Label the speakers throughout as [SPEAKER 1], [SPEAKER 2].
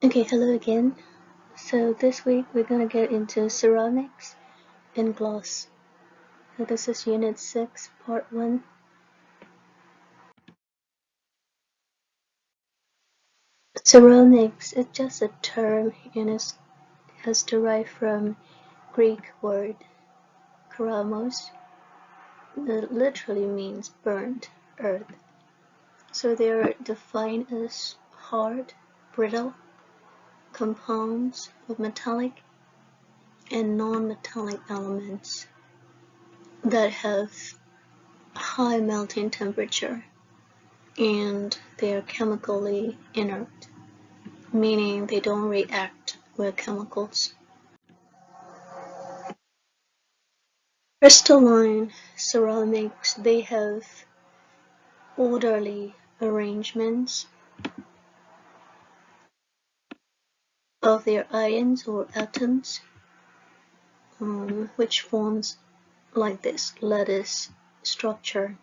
[SPEAKER 1] Okay, hello again. So this week we're gonna get into ceramics and glass. So this is Unit 6, Part 1. Ceramics is just a term and it has derived from Greek word keramos that literally means burnt earth. So they are defined as hard, brittle compounds of metallic and non-metallic elements that have high melting temperature and they are chemically inert, meaning they don't react with chemicals. Crystalline ceramics, they have orderly arrangements of their ions or atoms, which forms like this lattice structure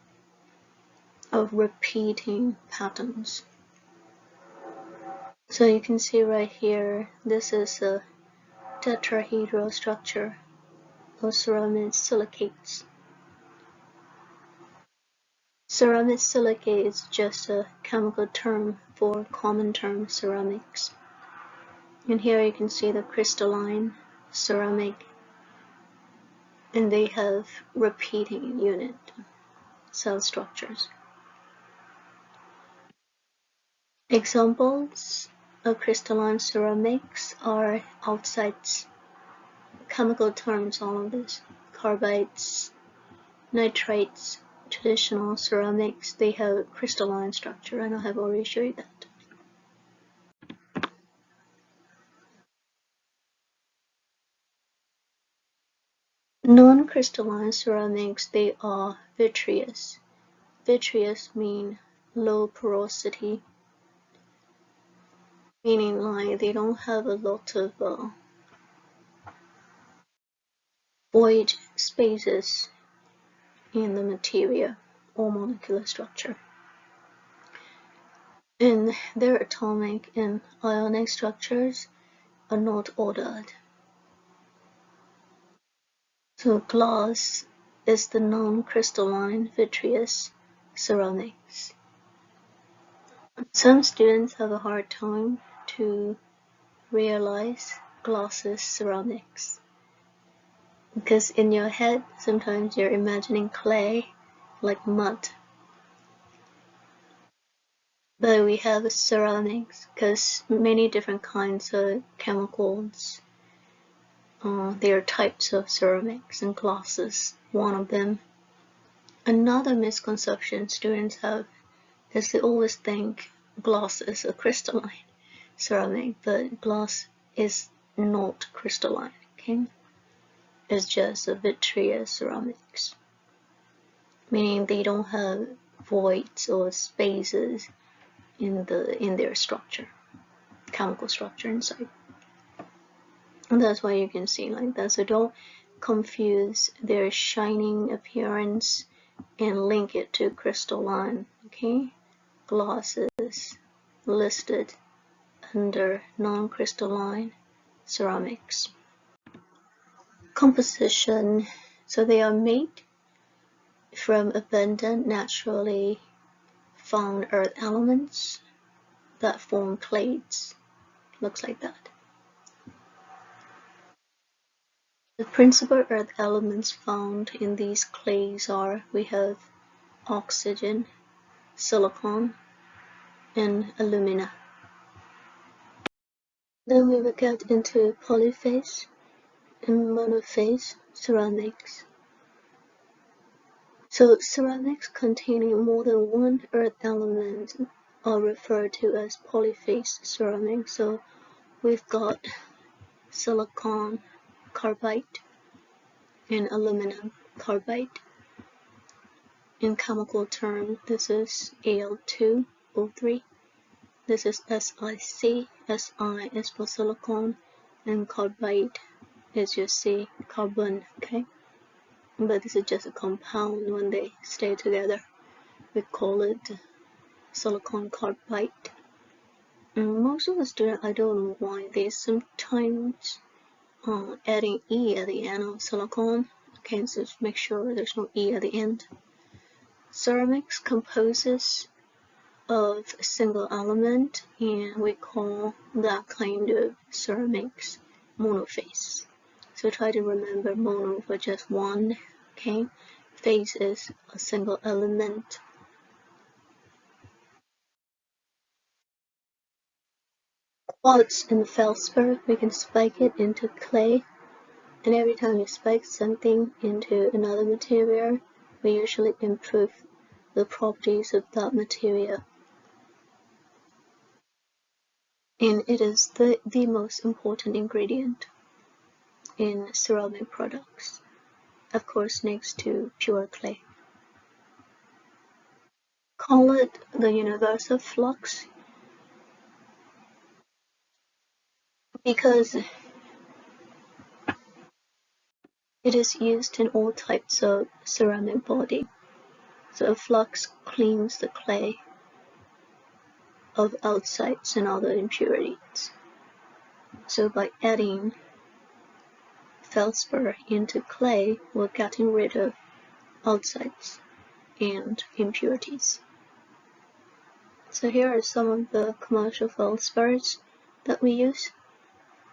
[SPEAKER 1] of repeating patterns. So you can see right here, this is a tetrahedral structure of ceramic silicates. Ceramic silicate is just a chemical term for common term ceramics. And here you can see the crystalline ceramic, and they have repeating unit cell structures. Examples of crystalline ceramics are oxides, chemical terms, all of this, carbides, nitrates. Traditional ceramics, they have crystalline structure, and I have already showed you that. Non-crystalline ceramics, they are vitreous. Vitreous mean low porosity, meaning like they don't have a lot of void spaces in the material or molecular structure. And their atomic and ionic structures are not ordered. So glass is the non-crystalline vitreous ceramics. Some students have a hard time to realize glass is ceramics, because in your head sometimes you're imagining clay like mud, but we have ceramics because many different kinds of chemicals. There are types of ceramics, and glass is one of them. Another misconception students have is they always think glass is a crystalline ceramic, but glass is not crystalline, okay? It's just a vitreous ceramics, meaning they don't have voids or spaces in their structure, chemical structure inside. And that's why you can see like that. So don't confuse their shining appearance and link it to crystalline, okay? Glass is listed under non-crystalline ceramics. Composition, so they are made from abundant naturally found earth elements that form clades. Looks like that. The principal earth elements found in these clays are, we have oxygen, silicon, and alumina. Then we will get into polyphase and monophase ceramics. So ceramics containing more than one earth element are referred to as polyphase ceramics. So we've got silicon carbide and aluminum carbide. In chemical term, this is Al2O3. This is SiC. Si is for silicon, and carbide is just C, carbon, okay? But this is just a compound. When they stay together, we call it silicon carbide. Most of the students, I don't know why, they sometimes adding E at the end of silicone. Okay, so just make sure there's no E at the end. Ceramics composes of a single element, and we call that kind of ceramics monophase. So try to remember mono for just one, okay? Phase is a single element. Quartz and feldspar, we can spike it into clay, and every time we spike something into another material, we usually improve the properties of that material. And it is the most important ingredient in ceramic products, of course next to pure clay. Call it the universal flux because it is used in all types of ceramic body. So a flux cleans the clay of outsides and other impurities. So by adding feldspar into clay, we're getting rid of outsides and impurities. So here are some of the commercial feldspars that we use: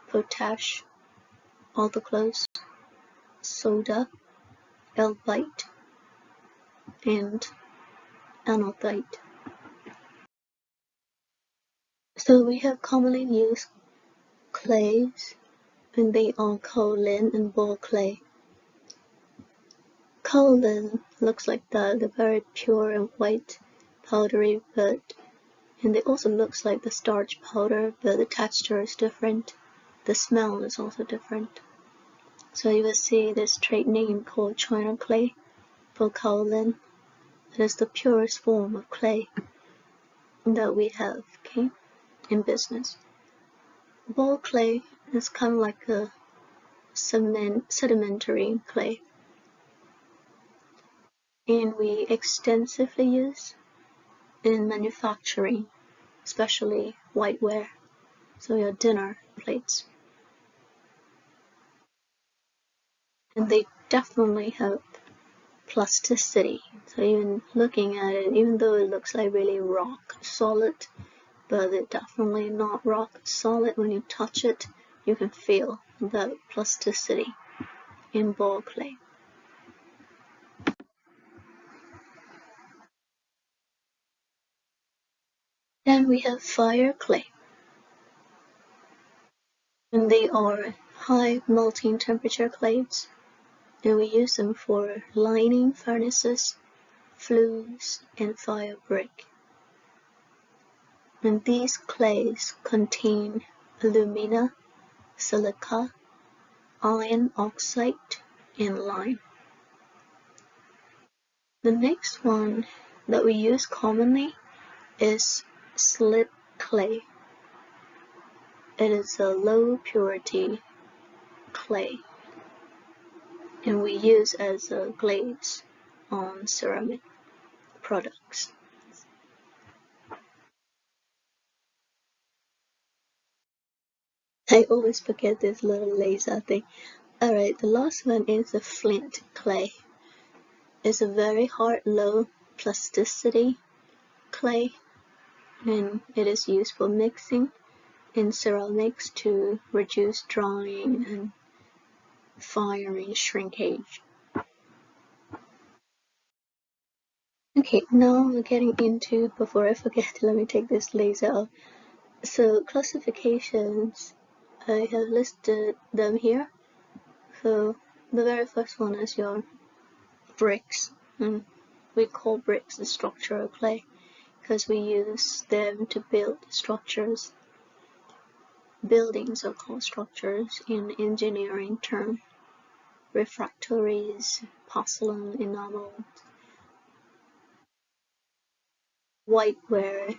[SPEAKER 1] potash, autoclose, soda, albite, and anodite. So we have commonly used clays, and they are kaolin and ball clay. Kaolin looks like that, the very pure and white powdery, and it also looks like the starch powder, but the texture is different. The smell is also different. So you will see this trade name called China clay for kaolin. It is the purest form of clay that we have, okay, in business. Ball clay is kind of like a sedimentary clay, and we extensively use in manufacturing, especially whiteware, so your dinner plates. And they definitely have plasticity. So even looking at it, even though it looks like really rock solid, but it's definitely not rock solid. When you touch it, you can feel the plasticity in ball clay. Then we have fire clay, and they are high melting temperature clays, and we use them for lining furnaces, flues, and fire brick. And these clays contain alumina, silica, iron oxide, and lime. The next one that we use commonly is slip clay. It is a low purity clay, and we use as a glaze on ceramic products. I always forget this little laser thing. Alright, the last one is a flint clay. It's a very hard, low plasticity clay, and it is used for mixing in ceramics to reduce drying and firing shrinkage. Okay, now we're getting into, before I forget, let me take this laser off. So classifications, I have listed them here. So the very first one is your bricks, and we call bricks the structural clay because we use them to build structures. Buildings are called structures in engineering term. Refractories, porcelain, enamel, whiteware,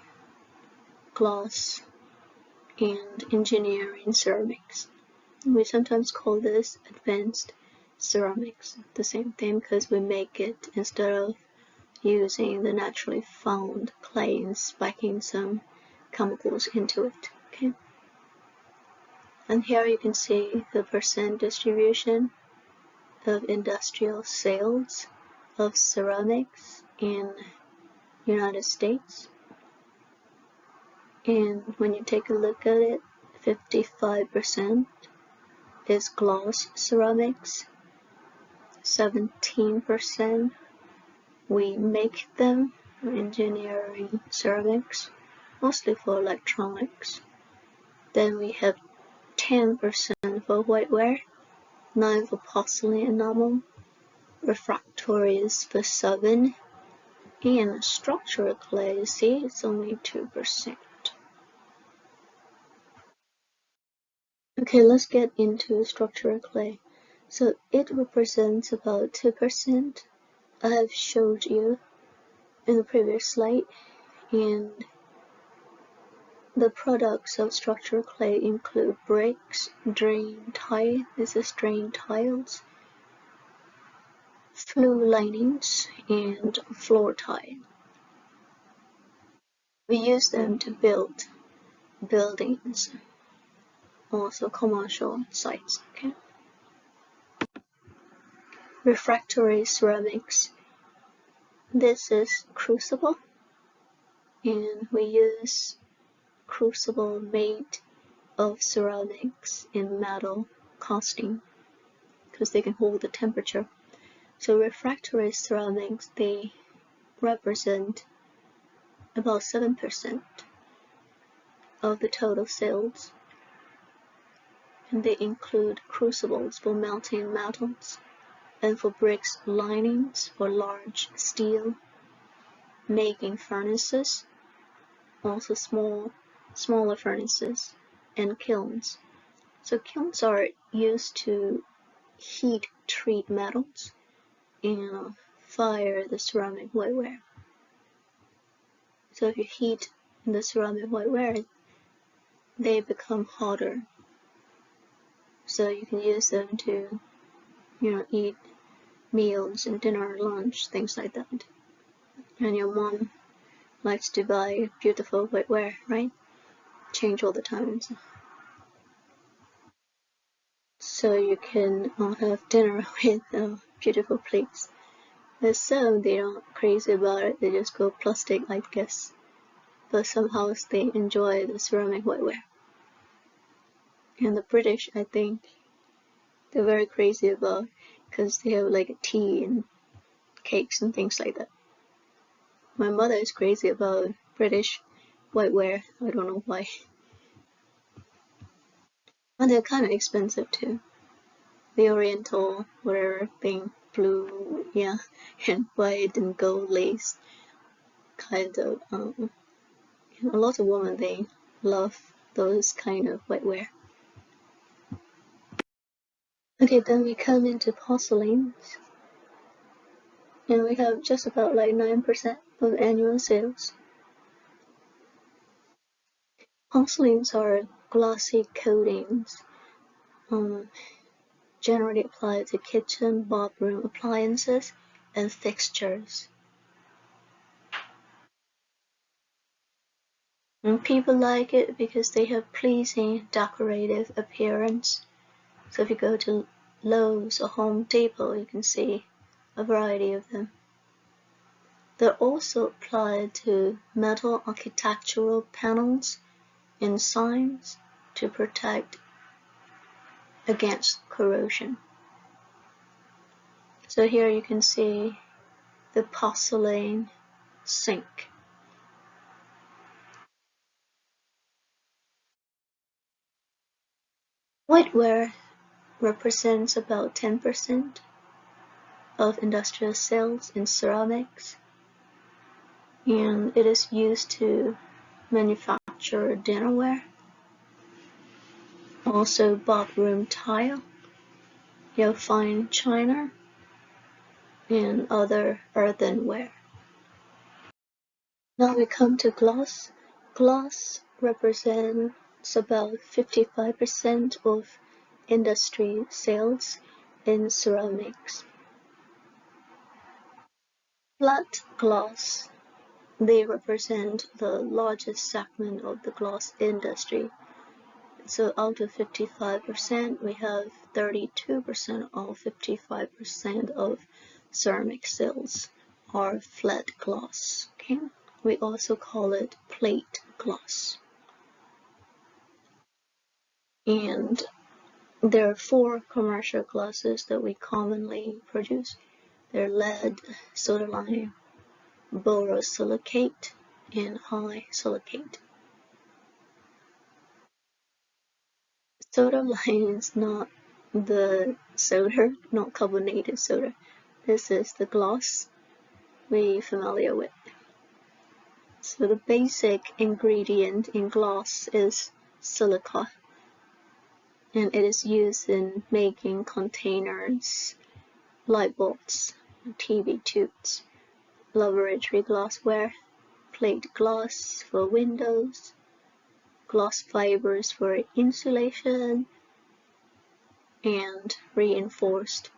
[SPEAKER 1] glass, and engineering ceramics. We sometimes call this advanced ceramics, the same thing, because we make it instead of using the naturally found clay and spiking some chemicals into it. Okay, and here you can see the percent distribution of industrial sales of ceramics in United States. And when you take a look at it, 55% is gloss ceramics, 17% we make them, engineering ceramics, mostly for electronics. Then we have 10% for whiteware, 9% for porcelain enamel, refractories for 7%, and structural clay, you see, it's only 2%. Okay, let's get into structural clay. So it represents about 2%. I have showed you in the previous slide, and the products of structural clay include bricks, drain tile, this is drain tiles, flue linings, and floor tile. We use them to build buildings, also commercial sites. Okay. Refractory ceramics. This is crucible, and we use crucible made of ceramics in metal casting because they can hold the temperature. So refractory ceramics, they represent about 7% of the total sales, and they include crucibles for melting metals, and for bricks linings for large steel making furnaces, also smaller furnaces, and kilns. So kilns are used to heat treat metals and fire the ceramic whiteware. So if you heat the ceramic whiteware, they become hotter. So you can use them to, eat meals and dinner, lunch, things like that. And your mom likes to buy beautiful whiteware, right? Change all the times. So you can have dinner with beautiful plates. There's some they aren't crazy about it, they just go plastic, I guess. But somehow they enjoy the ceramic whiteware. And the British, I think, they're very crazy about, because they have like tea and cakes and things like that. My mother is crazy about British whiteware, I don't know why. And they're kind of expensive too. The oriental, whatever thing, blue, yeah, and white and gold lace, kind of, a lot of women, they love those kind of whiteware. Okay, then we come into porcelains, and we have just about like 9% of annual sales. Porcelains are glossy coatings, generally applied to kitchen, bathroom appliances, and fixtures. And people like it because they have pleasing decorative appearance. So if you go to Lowe's or Home Depot, you can see a variety of them. They're also applied to metal architectural panels and signs to protect against corrosion. So here you can see the porcelain sink. Whiteware represents about 10% of industrial sales in ceramics, and it is used to manufacture dinnerware, also bathroom tile, you'll find china, and other earthenware. Now we come to gloss. Gloss represents about 55% of industry sales in ceramics. Flat gloss they represent the largest segment of the glass industry. So out of 55%, we have 32% of 55% of ceramic sales are flat glass. Okay, we also call it plate glass. And there are 4 commercial glasses that we commonly produce. They're lead, soda lime, borosilicate, and high silicate. Soda lime is not the soda, not carbonated soda. This is the glass we're familiar with. So the basic ingredient in glass is silica, and it is used in making containers, light bulbs, TV tubes, laboratory glassware, plate glass for windows, glass fibers for insulation, and reinforced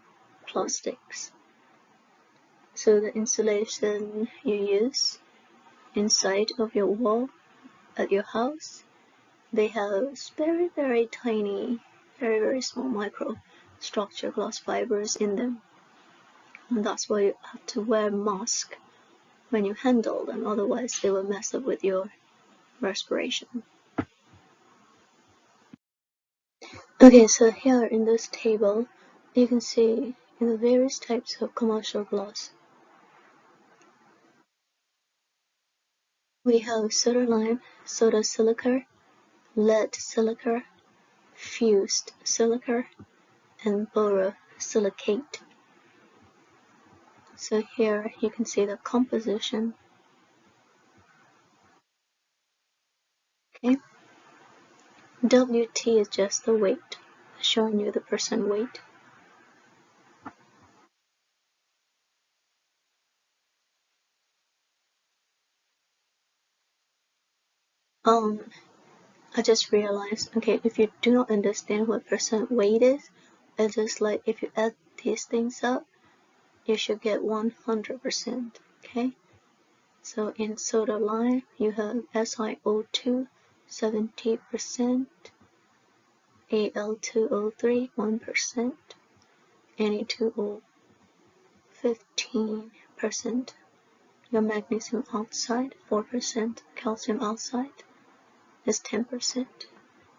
[SPEAKER 1] plastics. So the insulation you use inside of your wall at your house, they have very, very tiny, very, very small microstructure glass fibers in them. And that's why you have to wear a mask when you handle them, otherwise they will mess up with your respiration. Okay, so here in this table, you can see in the various types of commercial glass. We have soda lime, soda silica, lead silica, fused silica, and borosilicate. So here you can see the composition. Okay. WT is just the weight, showing you the percent weight. I just realized, okay, if you do not understand what percent weight is, it's just like if you add these things up, you should get 100%, okay? So in soda lime, you have SiO2, 70%, Al2O3, 1%, Na2O, 15%, your magnesium oxide, 4%, calcium oxide is 10%.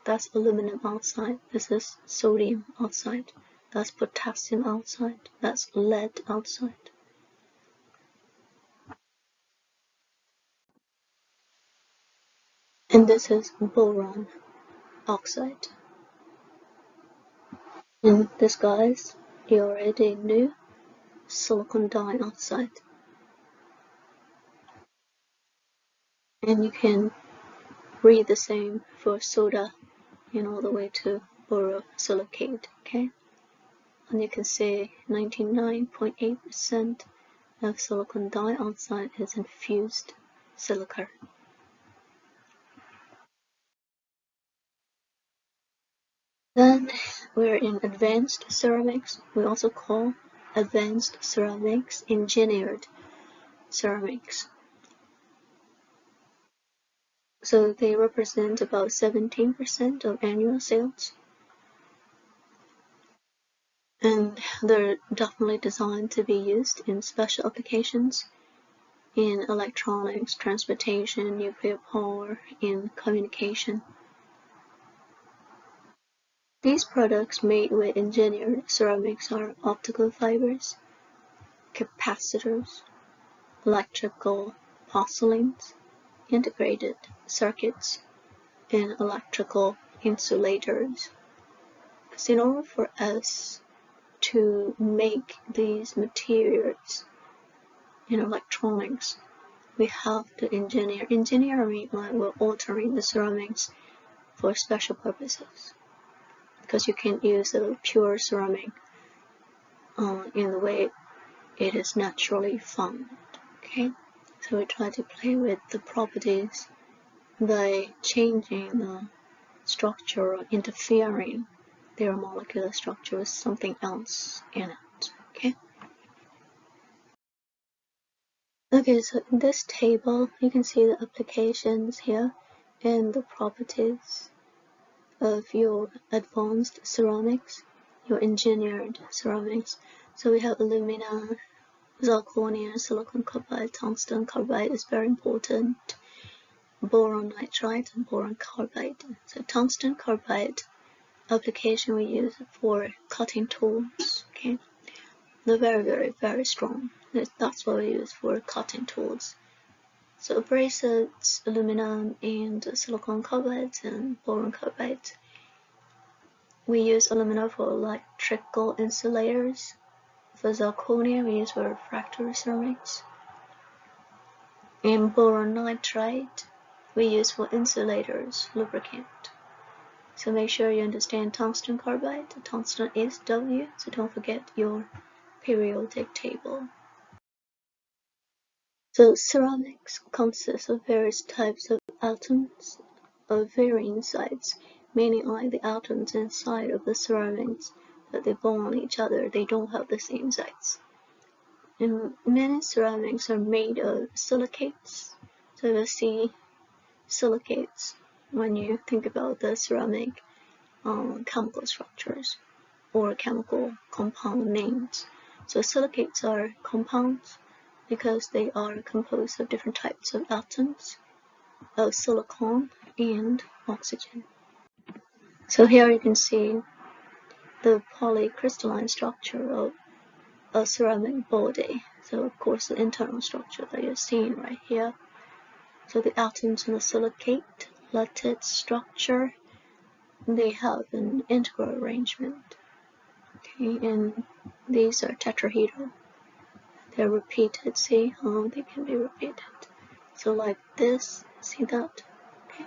[SPEAKER 1] That's aluminum oxide. This is sodium oxide. That's potassium oxide. That's lead oxide. And this is boron oxide. And this, guys, you already knew, silicon dioxide. And you can read the same for soda and all the way to borosilicate, okay? And you can see 99.8% of silicon dioxide is infused silica. Then we're in advanced ceramics. We also call advanced ceramics engineered ceramics. So they represent about 17% of annual sales. And they're definitely designed to be used in special applications in electronics, transportation, nuclear power, and communication. These products made with engineered ceramics are optical fibers, capacitors, electrical porcelains, integrated circuits, and electrical insulators. Because in order for us to make these materials in electronics, we have to engineer. Engineering, like we're altering the ceramics for special purposes. Because you can't use a pure ceramic in the way it is naturally found. Okay, so we try to play with the properties by changing the structure or interfering their molecular structure with something else in it. Okay. Okay, so in this table, you can see the applications here and the properties of your advanced ceramics, your engineered ceramics. So we have alumina, zirconia, silicon carbide, tungsten carbide is very important, boron nitride and boron carbide. So tungsten carbide application we use for cutting tools. Okay, they're very strong. That's what we use for cutting tools. So abrasives, aluminum, and silicon carbide and boron carbide. We use aluminum for electrical insulators. For zirconia, we use for refractory ceramics. And boron nitride, we use for insulators, lubricant. So make sure you understand tungsten carbide. Tungsten is W, so don't forget your periodic table. So ceramics consists of various types of atoms of varying sizes, meaning like the atoms inside of the ceramics that they bond each other, they don't have the same size. And many ceramics are made of silicates. So you'll see silicates when you think about the ceramic chemical structures or chemical compound names. So silicates are compounds because they are composed of different types of atoms of silicon and oxygen. So here you can see the polycrystalline structure of a ceramic body. So of course the internal structure that you're seeing right here. So the atoms in the silicate lattice structure, they have an integral arrangement. Okay, and these are tetrahedral. They're repeated. See how they can be repeated. So like this, see that? Okay.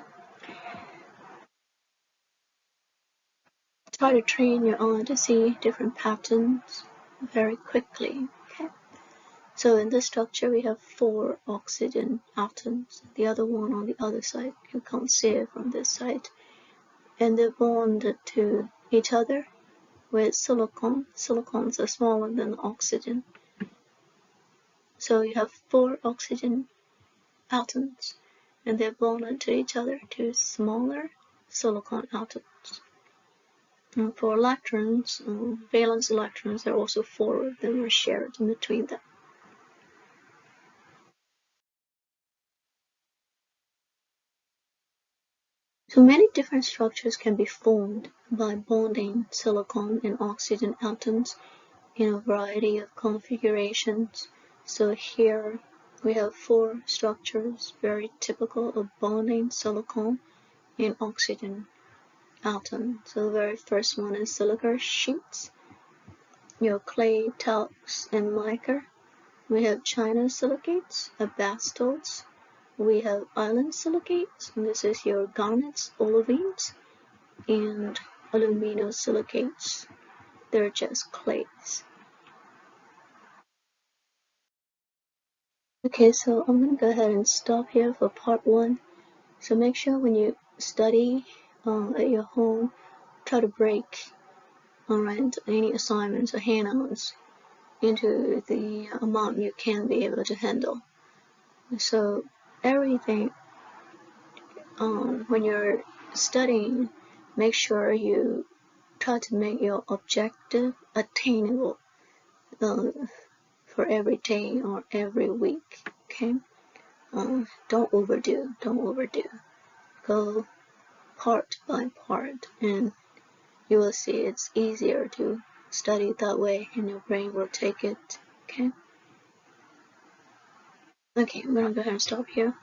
[SPEAKER 1] Try to train your eye to see different patterns very quickly. Okay. So in this structure we have 4 oxygen atoms. The other one on the other side, you can't see it from this side. And they're bonded to each other with silicon. Silicons are smaller than oxygen. So you have 4 oxygen atoms, and they're bonded to each other to smaller silicon atoms. And for electrons, valence electrons, there are also 4 of them are shared in between them. So many different structures can be formed by bonding silicon and oxygen atoms in a variety of configurations. So here we have 4 structures very typical of bonding silicon and oxygen atom. So the very first one is silica sheets, your clay, talcs, and mica. We have China silicates, basalts. We have island silicates, and this is your garnets, olivines, and aluminosilicates. They're just clays. Okay, so I'm going to go ahead and stop here for part 1. So make sure when you study at your home, try to break any assignments or handouts into the amount you can be able to handle. So everything, when you're studying, make sure you try to make your objective attainable for every day or every week. Okay, don't overdo. Go part by part, and you will see it's easier to study that way, and your brain will take it. Okay. Okay, I'm gonna go ahead and stop here.